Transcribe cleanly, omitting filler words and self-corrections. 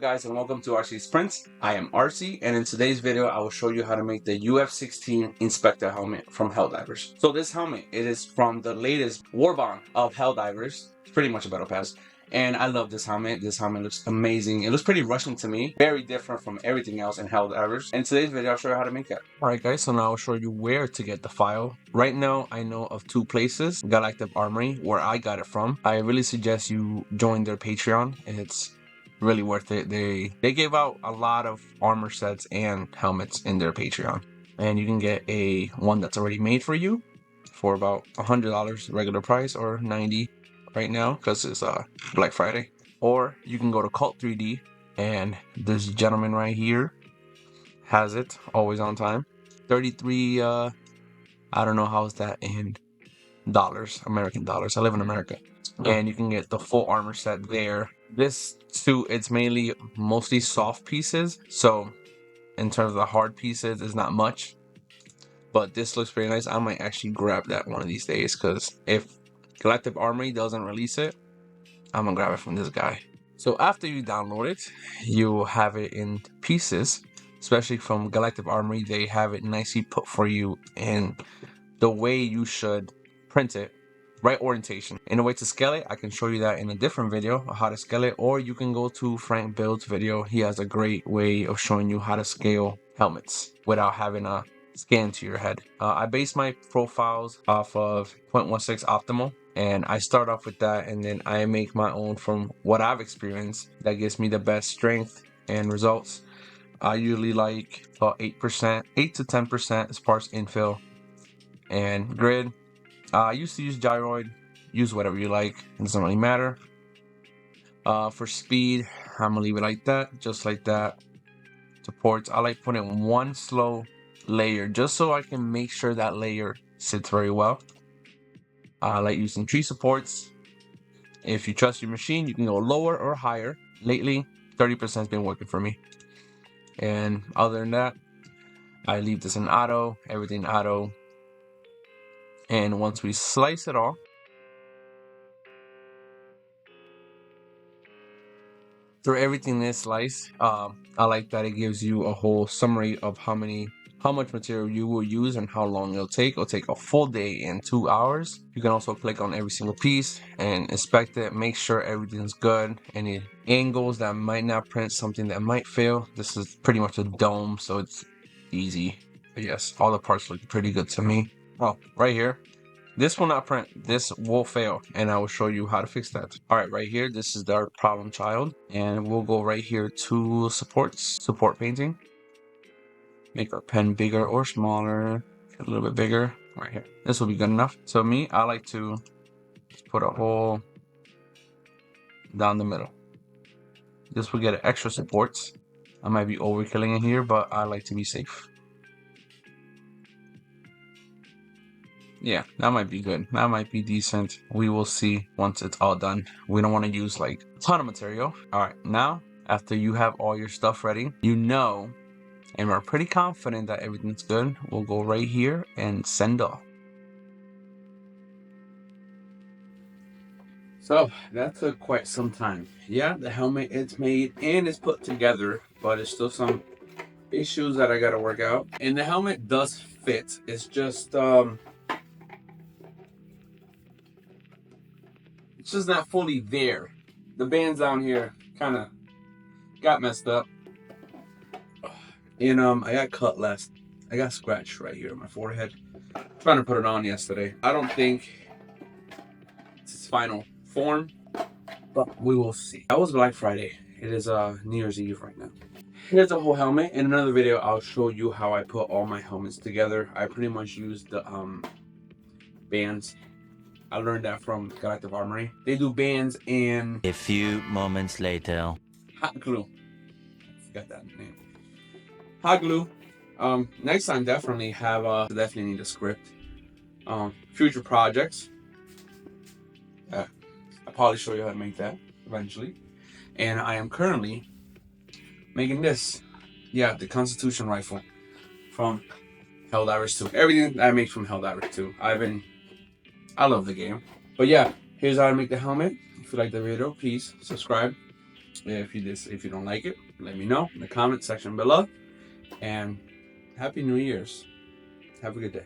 guys, and welcome to Arce's Prints. I am Arce, and in today's video I will show you how to make the UF-16 Inspector helmet from Helldivers. So this helmet, it is from the latest Warbond of Helldivers. It's pretty much a battle pass. And I love this helmet. This helmet looks amazing. It looks pretty Russian to me. Very different from everything else in Helldivers. In today's video, I'll show you how to make that. Alright guys, so now I'll show you where to get the file. Right now, I know of two places. Galactic Armory, where I got it from. I really suggest you join their Patreon. It's really worth it. They gave out a lot of armor sets and helmets in their Patreon. And you can get a one that's already made for you for about $100 regular price, or $90 right now because it's Black Friday. Or you can go to Cult 3D, and this gentleman right here has it always on time. 33 I don't know how is that in dollars, American dollars. I live in America. And you can get the full armor set there. This suit, it's mostly soft pieces, so in terms of the hard pieces, it's not much, but this looks pretty nice. I might actually grab that one of these days, because if Galactic Armory doesn't release it, I'm gonna grab it from this guy. So after you download it, you have it in pieces, especially from Galactic Armory. They have it nicely put for you in the way you should print it, right orientation. In a way to scale it, I can show you that in a different video of how to scale it, or you can go to Frank Build's video. He has a great way of showing you how to scale helmets without having a scan to your head. I base my profiles off of 0.16 optimal, and I start off with that, and then I make my own from what I've experienced that gives me the best strength and results. I usually like about 8%, 8 to 10% sparse infill and grid. I used to use gyroid. Use whatever you like, it doesn't really matter. For speed, I'm gonna leave it like that, just like that. Supports, I like putting one slow layer just so I can make sure that layer sits very well. I like using tree supports. If you trust your machine, you can go lower or higher. Lately, 30% has been working for me. And other than that, I leave this in auto, everything auto. And once we slice it all, through everything in this slice, I like that it gives you a whole summary of how much material you will use and how long it'll take. It'll take a full day and 2 hours. You can also click on every single piece and inspect it, make sure everything's good. Any angles that might not print, something that might fail. This is pretty much a dome, so it's easy. But yes, all the parts look pretty good to me. Oh, right here. This will not print, this will fail, and I will show you how to fix that. Alright, right here, this is our problem child, and we'll go right here to supports, support painting. Make our pen bigger or smaller, a little bit bigger, right here. This will be good enough. So me, I like to put a hole down the middle. This will get extra supports. I might be overkilling it here, but I like to be safe. Yeah, that might be good. That might be decent. We will see once it's all done. We don't want to use like a ton of material. All right, now after you have all your stuff ready, and we're pretty confident that everything's good, we'll go right here and send off. So that took quite some time. Yeah, the helmet is made and it's put together, but it's still some issues that I gotta work out. And the helmet does fit. It's just it's just not fully there. The bands down here kind of got messed up. And I got cut I got scratched right here on my forehead. Trying to put it on yesterday. I don't think it's its final form, but we will see. That was Black Friday. It is New Year's Eve right now. Here's the whole helmet. In another video, I'll show you how I put all my helmets together. I pretty much used the bands. I learned that from Galactic Armory. They do bands and a few moments later. hot glue. I forgot that name. Hot glue. Next time definitely need a script. Future projects. I'll probably show you how to make that eventually. And I am currently making this. Yeah, the Constitution rifle from Helldivers 2. Everything I make from Helldivers 2. I love the game. But yeah, here's how to make the helmet. If you like the video, please subscribe. If you don't like it, let me know in the comment section below. And Happy New Year's. Have a good day.